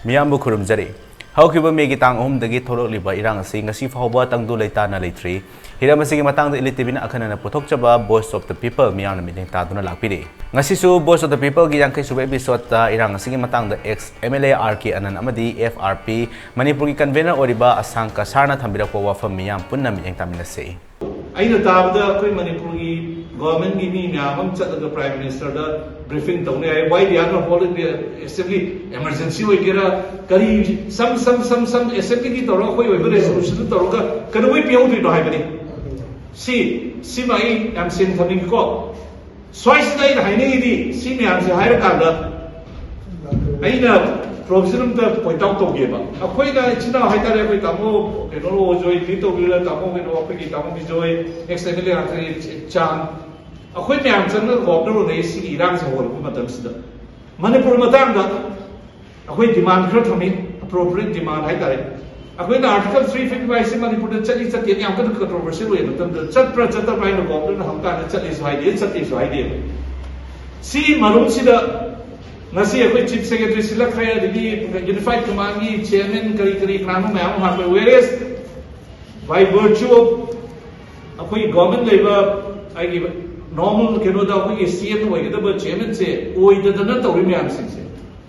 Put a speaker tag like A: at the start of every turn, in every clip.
A: Miyambu Kurumjari. Haukiba Megi Tang Dagi Toro Liba Irang Sing, a sea Hauba Tangdu Laitana Litri. Hiramasi Matang the ELITETV Akana Potokchaba, Voice of the People, Miana Meeting Taduna Lapidi. Nasisu, Voice of the People, Gianke Subebi Sota, Irang Singing Matang the ex MLA Arki and Amadi, FRP, Manipuri Convener Oriba, Asanka Sarna Tambirakowa from Miyam Punam in Taminase.
B: I know the Manipuri government gave me the Prime Minister briefing why they are not holding the assembly emergency some assembly resolution can we be able to have see my I'm saying something called Swiss night Haini see me as a higher color I know provision the point out to give up. A quite a China Haitare with Tamo, you know, Joy, Lito Villa, Tamo, and Opaki, Tamo, Joy, ex-MLA Chan. A quite me answer the governor of the Iran's whole Madamsida. Manipur Matanga, a quite demand from me, appropriate demand Haitare. A quite article 355 Manipur, the Chinese at the Yankee controversy with the Chatra Chatra by the governor, Hamka, the Chinese idea. See Marusida. Nasi aku Chief Secretary sila kaya di Unified Command ni Chairman kari krano mayam harap whereas by virtue of aku government level I normal keno da aku CM wai kita ber Chairman se oi da na tauri mayam se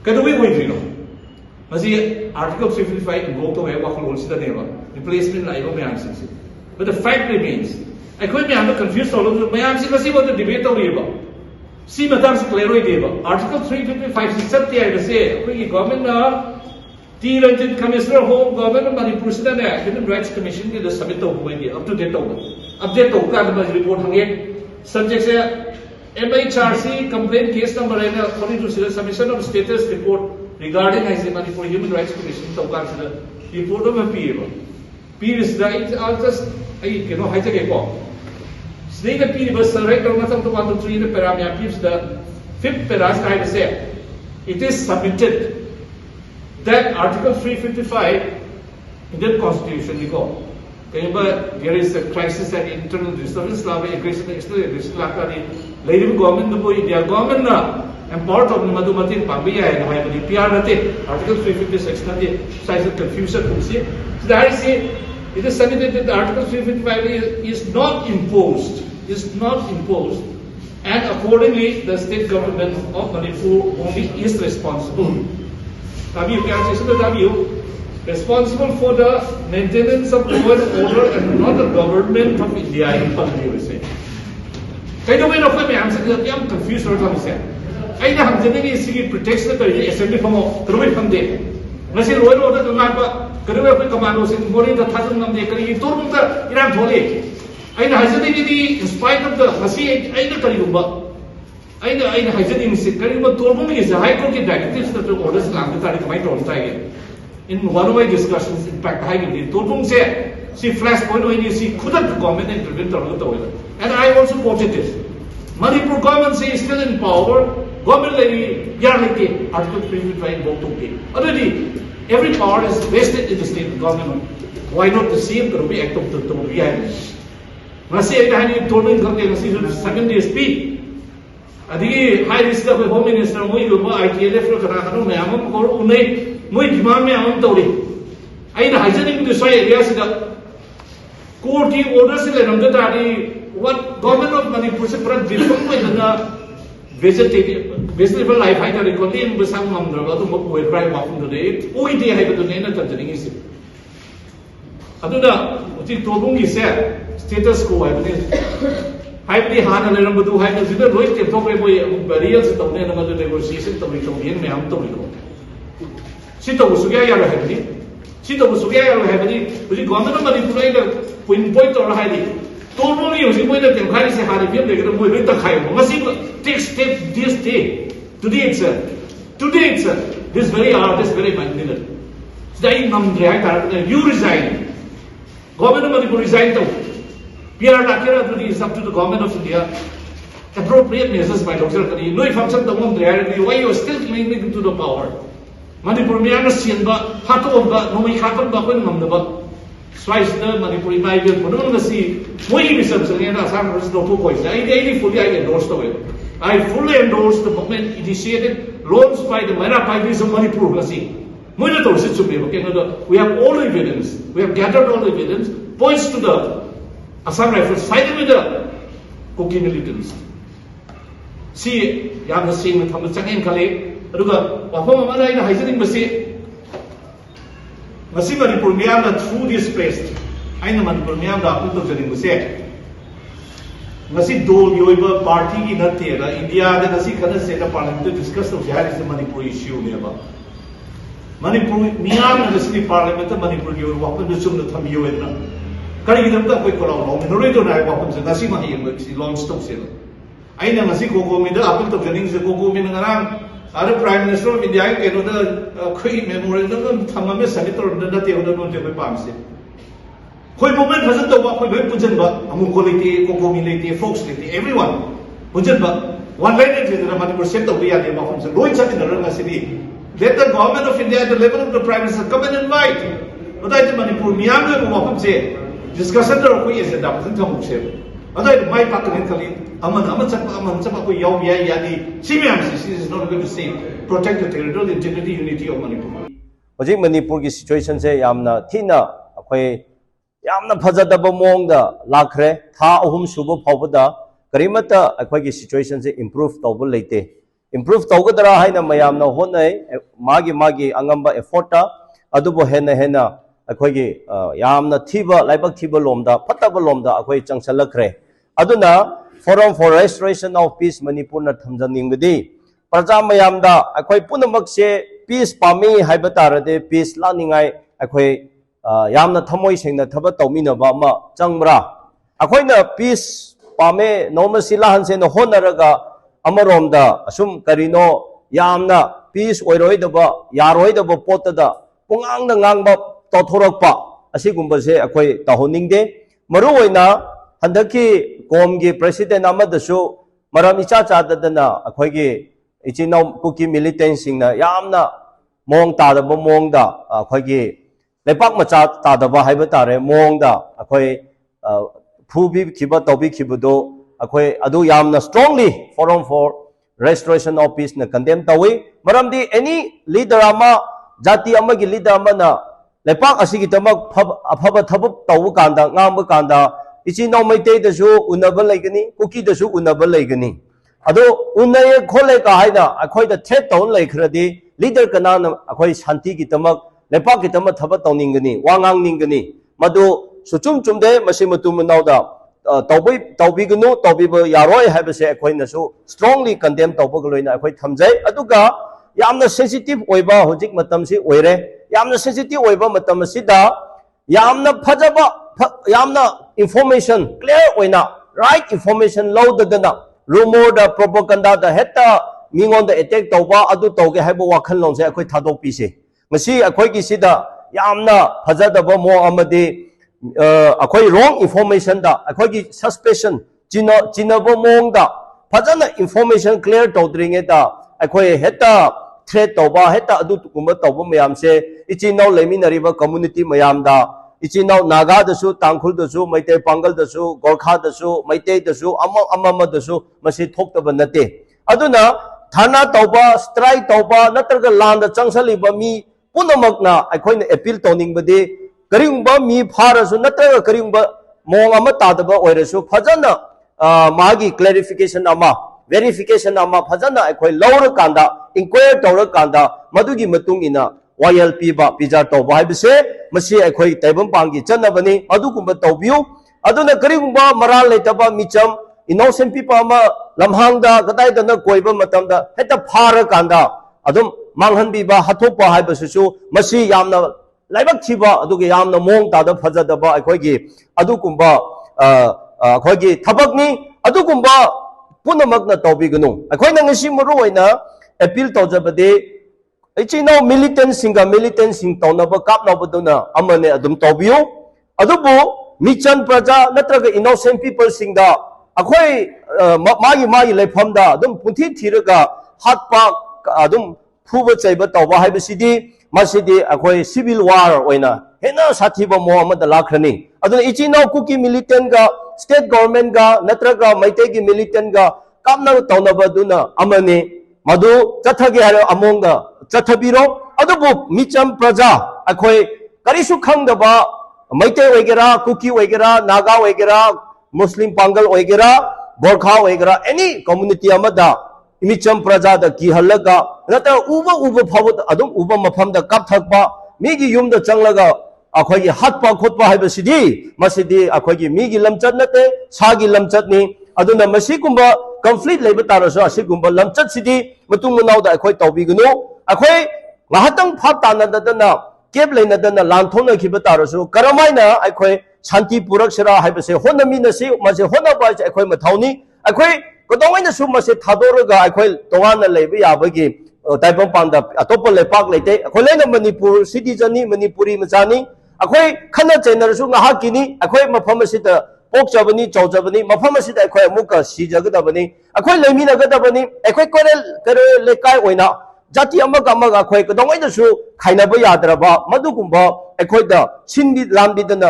B: kada we oi dino nasi Article 355 invoke to hai wakal role sida neva replacement lai ko mayam se but the fact remains aku mayam confused all of mayam se nasi what the debate tauri ba See, Madam Scleroid, Article 355 is set there to say, the government, the elected commissioner, home government, Manipur Human Rights Commission, the submit of up to date over. Update of report hanging. Subject MHRC complaint case number according to the submission of status report regarding Manipur Human Rights Commission to consider report of a PA. PA is right, I'll just, hijack a call. Snake appeal was surrender on the 1 to 3 the parameters, the 5th paragraph say it is submitted that Article 355 Indian Constitution remember there is a crisis and internal disturbance aggression external aggression lady government the India government and part of the Madhumati Pambiya and the PR Article 356 size of confusion so that is it is submitted that the Article 355 is not imposed. And accordingly the state government of Manipur only is responsible. Responsible for the maintenance of law and order and not the government of India in USA. I am confused what I'm saying. I am saying protection the assembly from there. Nasi law and order the commandos in Mori the Tatum of the told the Iran Tole. I hesitated in spite of the Hasi, I know Kariumba. I hesitated in Kariumba told me is the High Court directives that the orders Lamatarik might all tie in one of my discussions. In fact, I told him say, see, flashpoint when you see couldn't the government intervene on the toilet. And I also quoted it. Manipur government is still in power. Government levy, Yarliki, Article 355 vote okay. Already, every power is vested in the state government. Why not the same Karubi Act of the Tobi? Nasi I told me the 7 days speak. Adi high risk of Home Minister, ITLF, Mayam, or Une, Muimam Tori. I know hesitating to say, yes, the court orders in what government of Manipur different with the vegetable life. I can recall in Basam Mandra, who drive walking today. Oh, they have to name it. Aduna, what he told me said. Status quo I the Hana Lamadu had a little weight to talk about barriers of the negotiation to Rico, Mam Torico. Sito Sugaya heavily. Sito Sugaya heavily, but the government of Manipur pinpoint or highly. Told me using way that the Harris had a they're going to with the Kaimo. Must take step this day. Today itself. This very hour, this very minute. You resign. Government of Manipur resigned. PR is up to the government of India. Appropriate measures by Dr. Kari. No function the one reality. Why you are still clinging to the power? Manipur Miana Sienba, Hatomba, no me happen Bakun Namdaba. Swice the Manipuri by the Pudunga Sea. Moy Bishops and Assam was no two points. I endorsed the way. I fully endorse the movement initiated loans by the Manapais of Manipur. Moina to sit chumi we have all evidence. We have gathered all evidence points to the Assam Rifles sided with the Kuki militants. See, Yam has seen from the second Kale, Ruga, Wapama in Hizing Masi Manipur Miam through this place. I know Manipur Miam the Apple of the Muse. Masi Dole Yoiba party in a theatre, India, the Nasi Kana state of parliament to discuss the Manipur issue nearby. Manipur Miam and the city parliament of Manipur, you walk in the Sum of Tam Yuena. Carrying them up with Colombo, and the radio weapons and Nasimahi, which long stop sailor. I know Nasi Coco Mida, Apple of Jennings, the Coco Minanam, other Prime Minister of India, and other Queen Memorandum, Tamamis, Senator, and the Nati of the Monte Pamsi. Koi moment hasn't the walk with Pujanba, Amukoliti, Coco Militi, Foxliti, everyone. Pujanba, one lady to the Manipur of the weapons, and going such in the Rama city. Let the government of India at the level of the Prime Minister come and invite. But I think Manipur Miam will walk say, discussion of who is the doctor to say. Other my pattern, Aman Sapa Yawia Yadi, Simiam is not going to say protect the territorial integrity, unity of Manipur.
C: Ojik Manipur ki situation se yamna thina akhoi yamna phajadaba mong da lakre tha ahum suba phawda karimata akhoi ki situation se improve tawbul leite improve tawgadara haina mayamna honai magi angamba effort ta adubo hena akhoi ki yamna thiba laibak thiba lomda phataba lomda akhoi changsalakre aduna forum for restoration of peace Manipur na thamjaningdi praja mayamda akhoi punamak se peace pami haibatarade peace laningai akhoi yamna thamoi sengna thaba tawminaba ma changbra akhoina peace pame normal silahan se no honaraga amaromda asum karino yamna peace oiroidaba yaroidaba potada pungangna ngangba tothorakpa asigumba se akhoi tahoningde maru oina handaki komgi president amadasu maram icha chadadana akhoi gi ichinaw kuki militant singna yamna mong tadaba mongda akhoi lepak macha tadaba haiba tare mongda akhoi phubi khiba tobi khibudo akhoi adu yamna strongly forum for restoration of peace na condemn tawi maramdi any leader ama jati ama gi leader ama na lepak asigi tamak afaba thabuk tawu kanda ngamba kanda ichinaw maitei dasu unaba laigani kuki dasu unaba laigani ado unay khole ka haina akhoi da threat tawn laikhradi leader kana akhoi shanti gi tamak lepak gi tamak thaba tawningani wangang ningani madu suchum chumde masimatum nauda tawbigunu tawbiba yaroi habase akhoi nasu strongly condemn tawbagloina akhoi thamjai aduga yamna sensitive oiba hojik matam si oire yamna sensitive oiba matam sida yamna phajaba yamna information clear oina right information low dadana rumor da propaganda da heta mingon da attack tawba adu tawge haiba wakhal long se akhoi thadok pi se masi akhoi gi sida yamna phajadaba mo amadi akhoi wrong information da akhoi gi suspicion jinabo mong da phajana information clear tawdringe da akhoi heta threat tawba heta adu tukumba tawba mayam se ichinaw leminariba community mayam da ichinaw naga dasu tangkhul dasu maitei pangal dasu gorkha dasu maitei dasu amama dasu masi thoktaba nate aduna thana tawba strike tawba natraga landa changsaliba mi punamakna aikoina appeal tawningbadi karingba mi pharasu natraga karingba mong ama tadaba oirasu phajana magi clarification ama verification ama phajana aikoi laura kanda inquire tawra kanda madugi matung ina YL piba pijar tawba haibse masi aikoi taibam pangi chanabani adugumba tawbiu aduna karigumba maral letaba micham innocent people ama lamhangda kadai dana koiba matamda heta phara kanda adum manghanbiba hathopa haibsu masi yamna laibak thiba aduge yamna mong tada phajadaba aikoi gi adugumba aikoi gi thabakni adugumba punamakna tawbigunu aikoi na ngasi maru oina appeal tawjabade ichinaw militant sing tawnaba kapnabaduna amane adum tawbiu adubu michan praja natraga innocent people singda akhoi magi leifamda adum punthi thiraga hatpa adum phuba chaiba tawba haibasidi masidi akhoi civil war oina hena sathiba mo amada lakhrani aduna ichinaw kuki militant ga state government ga natraga maitei gi militant ga kapna tawnaba duna amane madu chathage haro amonga chathabiro adubu micham praja akhoi karisu khangdaba maite oigera kuki oigera naga oigera muslim pangal oigera borkha oigera any community amada micham praja da kihalaga nata uba phawut adum uba mafam da kap thakpa migi yum da changlaga akhoi gi hatpa khotpa haibasidi masidi akhoi gi migi lamchat nate sagi lamchat ni aduna masi kumba conflict leiba taraso asigumba lamchat sidi matung munau da akhoi tawbigunu akhoi ngahatang phap tanadana kep leinadana lanthona khiba taraso karamaina akhoi shanti purak sira haibase honami na si mase hona ba akhoi mathauni akhoi kodongaina su mase thadoroga akhoi tonga leiba yabagi taipong panda atopa lepak leite akhoi leina manipur citizen ni manipuri machani akhoi khana chainarasu ngahakini akhoi mafam asida pok chabani chawjabani mafam asida akhoi amuka sijagadabani akhoi leiminagadabani akhoi kore lekai oina jati amaga amaga akhoi kodongaina su khainaba yadraba madugumba akhoi da sindi lamdi dana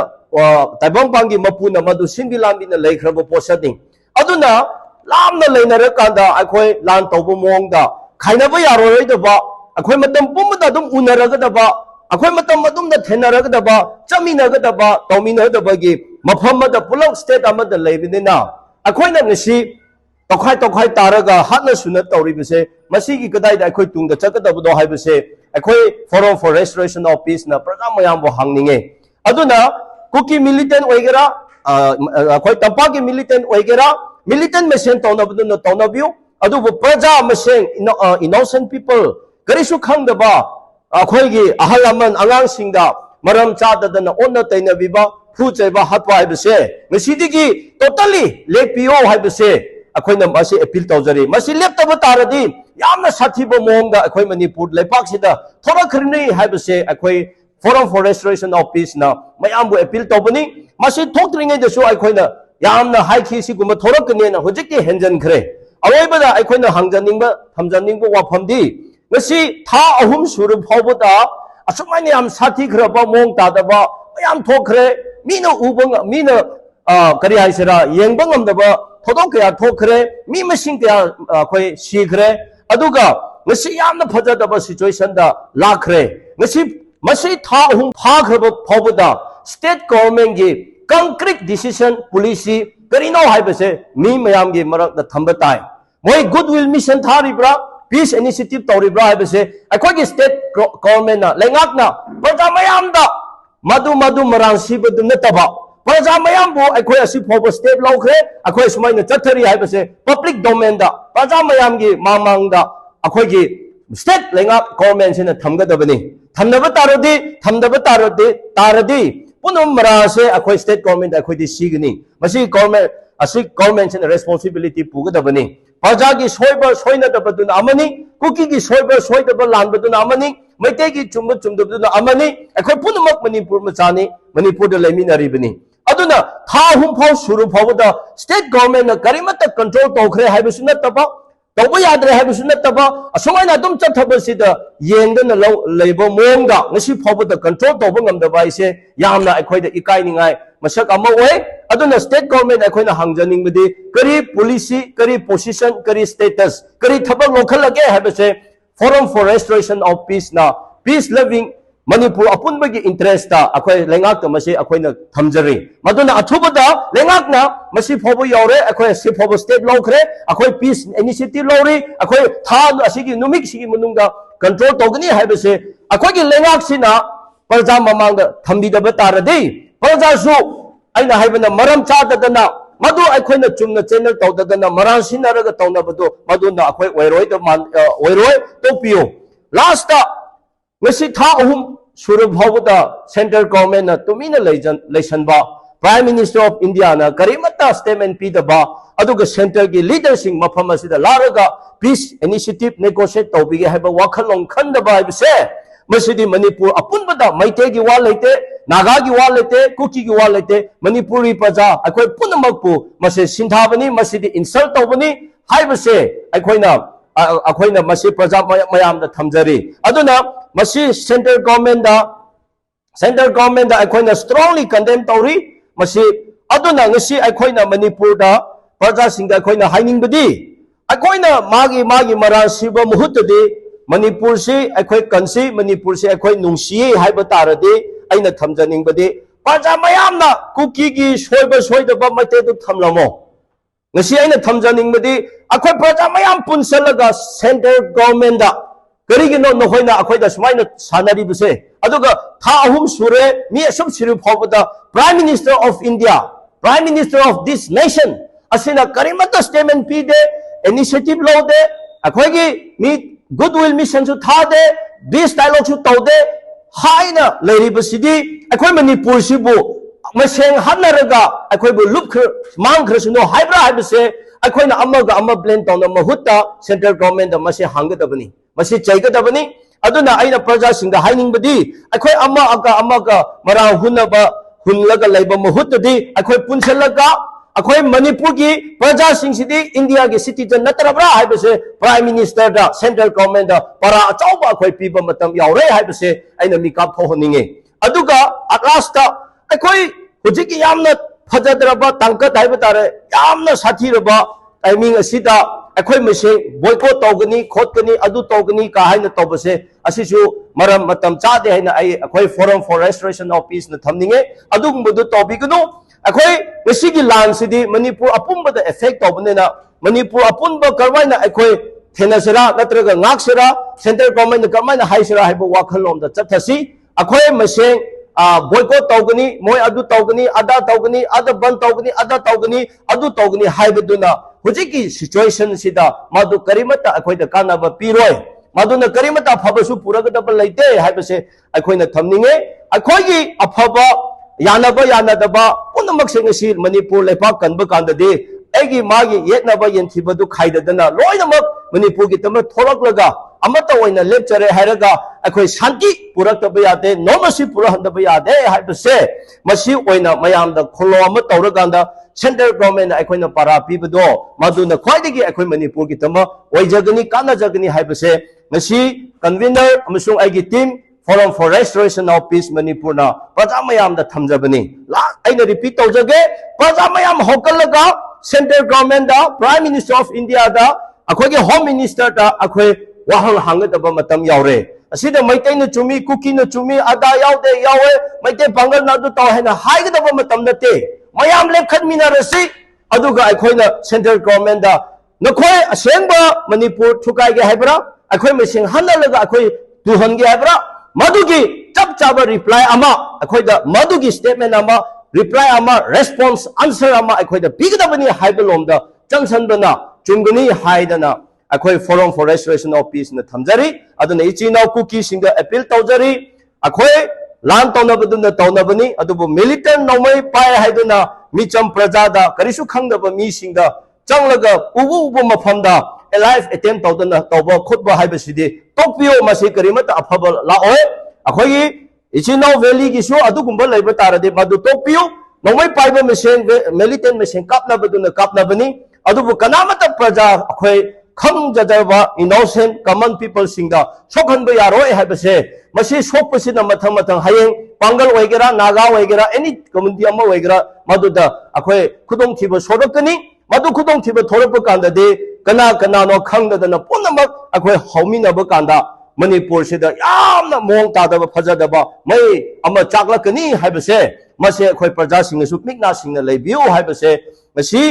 C: taipong pangi mapuna madu sindi lamdi na leikraba posati aduna lamna leinara kanda akhoi lan tawbu mongda khainaba yaroidaba akhoi matam pumda dum unaragadaba akhoi matam madum da thenaragadaba chaminagadaba tawminagadaba gi mafam da pulak state amada leibinina akhoi na ngasi tokhai taraga hatna suna tawribase masigi kadai da akhoi tungda chakadabdo haibase akhoi forum for restoration of peace na praja mayam bo hangninge aduna kuki militant oigera akhoi tampaki militant oigera militant machine tawnabdu na tawnabiu adubu praja machine innocent people karisu khangdaba akhoi gi ahalaman angang singda maram chadadana onna tainabiba phuchaiba hatwa haibase ngisidigi totally lepio haibase akhoi na masi appeal tawjari masi leptaba taradi yamna sathiba mongda akhoi manipur lepak sida thora khrini haibase akhoi forum for restoration of peace na mayambu appeal tawbani masi thokringai dasu akhoi na yamna haikhi siguma thorakne na hojikki henjan khre aroibada akhoi na hangjaningba thamjaningba wafamdi ngasi tha ahum suru phawbada asumani yam sathi khraba mong tadaba yam thokre mina ubang mina kari haisira yengbang amdaba thodok kaya thokre mi masing kaya akhoi sikhre aduga ngasi yamna phajadaba situation da lakhre ngasi masi tha ahum pha khraba phawbada state government gi concrete decision policy karino haibase mi mayam gi marak da thamba tai moi goodwill mission tharibra peace initiative tawribra haibase akhoi gi state government na lengakna praja mayam da madu marang sibadu nataba praja mayam bo akhoi asi phobo step lawkhre akhoi sumaina chathari haibase public domain da praja mayam gi mamang da akhoi gi state lengak government sina thamgadabani thamnaba taradi punum marase akhoi state government akhoi di signi masi government sina responsibility pugadabani praja gi soina dabaduna amani kuki gi soidaba lanbaduna amani maite gi chumdabaduna amani akhoi punumak manipur machani manipur da leminaribani aduna tha hum phau suru phawda state government na karimata control tawkhre haibasuna taba tawba yadre haibasuna taba asongaina dum chathabasida yengdana leibo mongda ngasi phawda control tawba ngamdaba ise yamna akhoi da ikai ningai masak ama oi aduna state government akhoi na hangjaning bidi kari policy kari position kari status kari thabak lokhalage haibase forum for restoration of peace na peace loving Manipur apunbagi interest ta akhoi lengak ta masi akhoi na thamjari maduna athubada lengak na masi phobo yore akhoi si phobo step lawkhre akhoi peace initiative lawri akhoi tha asigi numik sigi munungda control togni haibase akhoi gi lengak sina praja mamang thambi da bataradi praja su aina haibana maram chadadana madu akhoi na chumna channel tawdadana maran sinaraga tawnabadu maduna akhoi oiroi to pio last ta ngasi tha ahum suru bhawda central government na tumina leisanba prime minister of india na karimata statement pidaba aduga center gi leadership mafam asida laraga peace initiative negotiate tawbige haiba wakhalong khandaba haibse masidi manipur apunbada maite gi wa leite naga gi wa leite kuki gi wa leite manipuri praja akhoi punamakpu mase sinthabani masidi insult tawbani haibse akhoi na masi praja mayam da thamjari aduna masi central government da akhoi na strongly condemn tawri masi aduna ngasi akhoi na manipur da praja singda akhoi na haining badi अखोइना मागी मरान सिबा मुहुतदि मणिपुर से अखोइ कंसी मणिपुर से अखोइ नुंसी हाइबा तारदि अइना थमजनिंगबदि प्रजा मयामना cookie की सोइबा सोइदबा मैतेदु थमलमो ngasi aina thamjaningbadi akhoi praja mayam punsalaga central government da karigino nohoina akhoi da smaina sanari buse aduga tha ahum sure mi asum siru phobada prime minister of india prime minister of this nation asina karimata statement pi de initiative lo de akhoi gi mi goodwill mission su tha de this dialogue su to de haina leri basidi akhoi manipur sibu maseng hanaraga akhoi bu lup mang khresno haibra haibse akhoi na amma blend down na mahutta central government da masi hanggadabani masi chaigadabani aduna aina praja singda haining badi akhoi amma ga mara hunaba hunlaga laiba mahutta di akhoi punsalaga akhoi manipur gi praja singsidhi india gi citizen natrabra haibse prime minister da central government da para achauba akhoi piba matam yaure haibse aina mikap thohoninge aduga atlasta अखोई हुजिक यामना फजद्रबा तंकत HYBE तारे यामना साथीरबा timing असिदा अखोई मसे boycott तौगनी खोटगनी अदु तौगनी का हाइना तौबसे असिसु मरम मतम चादे हाइना आई अखोई forum for restoration of peace न थमनिंगे अदुगुंबदु तौबिगनु अखोई मसिगी लान सिदी मणिपुर अपुंबदा इफेक्ट तौबनेना मणिपुर अपुंबा करवाइना अखोई थेनसरा नत्रगा ngakसरा सेंट्रल गवर्नमेंट करमाइना हाइसरा हाइबो वाखललोमदा चथसी अखोई मसे boycott tawgani moi adu tawgani ada ban tawgani haibaduna hujiki situation sida madu karimata akhoida kanaba piroi maduna karimata phabasu puragadaba laite haibase akhoina thamninge akhoigi aphaba yanadaba punamak sengasi manipur lepak kanba kandade egi magi yetnaba yenthibadu khaidadana loinamak manipur gi tama tholaklaga amata oina lecture hairaga akhoi shanti purak tabe yade nomasi purah tabe yade haibase masi oina mayam da kholo ama tawraganda central government akhoina para pibado maduna khwaidigi akhoi manipur gi tama oijagani kana jagani haibase masi convener amasung aigi team forum for restoration of peace manipur na praja mayam da thamjabani la aina repeat tawjage praja mayam hokalaga central government da prime minister of india da akhoi gi home minister da akhoi wahang hangadaba matam yaure asida maitai na chumi kuki na chumi ada yaude yawe maitai bangal na du taw hena haigadaba matam nate mayam lekhat minarasi aduga akhoi na central government da nakhoi asengba manipur thukai ge haibra akhoi mesing hanalaga akhoi duhan ge haibra madugi chap chaba reply ama akhoi da madugi statement ama reply ama response answer ama akhoi da bigadabani haibalom da changsanbana chungani haidana अखोई forum for restoration of peace न थमजरी अदुन इचिनाव कुकी सिंग appeal तौजरी अखोई लान तौनबदुन तौनबनी अदुबु मिलिटेंट नौमै पाय हाइदुना मिचम प्रजादा करिसु खंगदब मी सिंग चंगलगा उबु मफमदा एलाइव अटेम्प्ट तौदना तौब खुदब हाइबसिदि तोपियो मसि करिमत अफब लाओय अखोई इचिनाव वैली गिसु अदुगुंब लैब तारदि मदु तोपियो नौमै पायब मेसेन मिलिटेंट मेसेन कापनाबदुन कापनाबनी अदुबु कनामत प्रजा अखोई खंगजबा इनोसेंट कॉमन पीपल सिंगा सोखनबा यारोय हाइबसे मसी सोपसिना मथम मथम हायें पांगल ओइगेरा नागा ओइगेरा एनी कम्युनिटी अमा ओइगेरा मदुदा अखोय खुदोंग थिबा सोरकनी मदु खुदोंग थिबा थोरप कांददे कना नो खंगदना पुनमक अखोय हौमिनबा कांदा मणिपुर सिदा यामना मोंग तादबा फजदबा मै अमा चाकलकनी हाइबसे मसे अखोय प्रजा सिंगसु मिकना सिंगना लेबियो हाइबसे मसी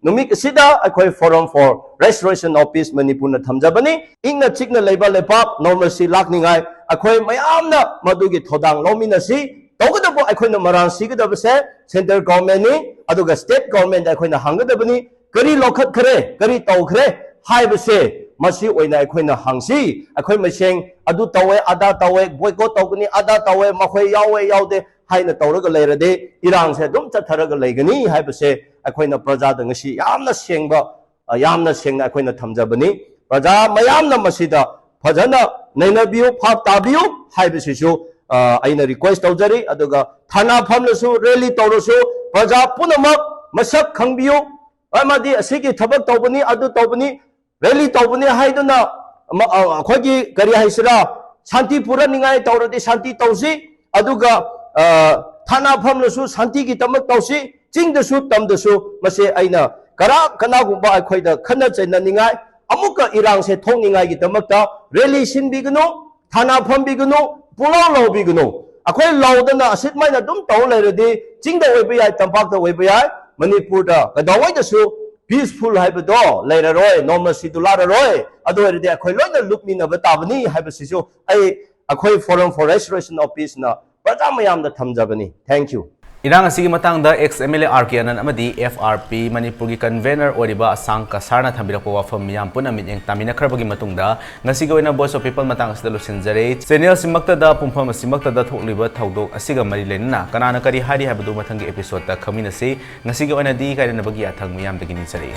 C: नुमिक सिदा अखोई forum for restoration of peace Manipur न थमजबनी इंगना चिकना लेबा लेपाप नॉर्मलसी लाकनिंगाय अखोई मयामना मदुगी थोदांग लोमिनसी तौगदबो अखोइना मरान सिगदबसे सेंट्रल गवर्नमेंट नि अदुगा स्टेट गवर्नमेंट अखोइना हंगदबनी करी लोखत खरे करी तौखरे हाइबसे मसी ओइना अखोइना हंगसी अखोइ मसेंग अदु तौवे आदा तौवे बॉयकॉट तौगनी आदा तौवे मखोइ यावे यावदे हाइना तौरगा लेरदे इरांग से दुम चथरगा लेगनी हाइबसे अखोइना प्रजादा ngasi यामना सेंगना अखोइना थमजबनी प्रजा मयामना मसिदा फजना नैनबियो फाप ताबियो हाइबसिसु आइना रिक्वेस्ट तौजरी अदुगा थाना फमलसु रैली तौरसु प्रजा पुनमक मसक खंबियो अमादि असिगी थबक तौबनी अदु तौबनी रैली तौबनी हाइदुना अखोगी करि हाइसरा शांति पूरा निगाय तौरदि शांति तौसी अदुगा थाना फमलसु शांति की तमक तौसी चिंगदसु तमदसु मसे आइना करा कनागुबा अखोइदा खन्ना चैना निगाय अमुक इरांग से थोंनिंगाई की दमकता रैली सिनबिगनो थाना फंबिगनो पुलाव लौबिगनो अखोई लौदना असित माइना दुम तौ लेरदि चिंगदा ओइबा याय तंपाकता ओइबा याय मणिपुरदा कदावैदसु peaceful हाइबदो लेररोय नॉर्मसी दुलाररोय अदोरदि अखोई लोइना लुपमिनबा ताबनी हाइबसिसु अखोई forum for restoration of peace ना प्रजा मयामदा थमजबनी थैंक यू
A: इरांग असिगी मतंगदा एक्स एमएलए आरके अनन अमदी एफआरपी मणिपुर की कन्वेनर ओरिबा असंग कसारना थंबिरको वाफम मियाम पुना मियेंग तामिना खरबगी मतुंगदा ngasiga oina voice of people matang asida lusinjare channel simakta pumpham simakta thokliba thaudok asiga mari lenna kanana kari hari habadu mathangi episode ta khamina se ngasiga oina di kaina bagi athang miyam dagi ni sare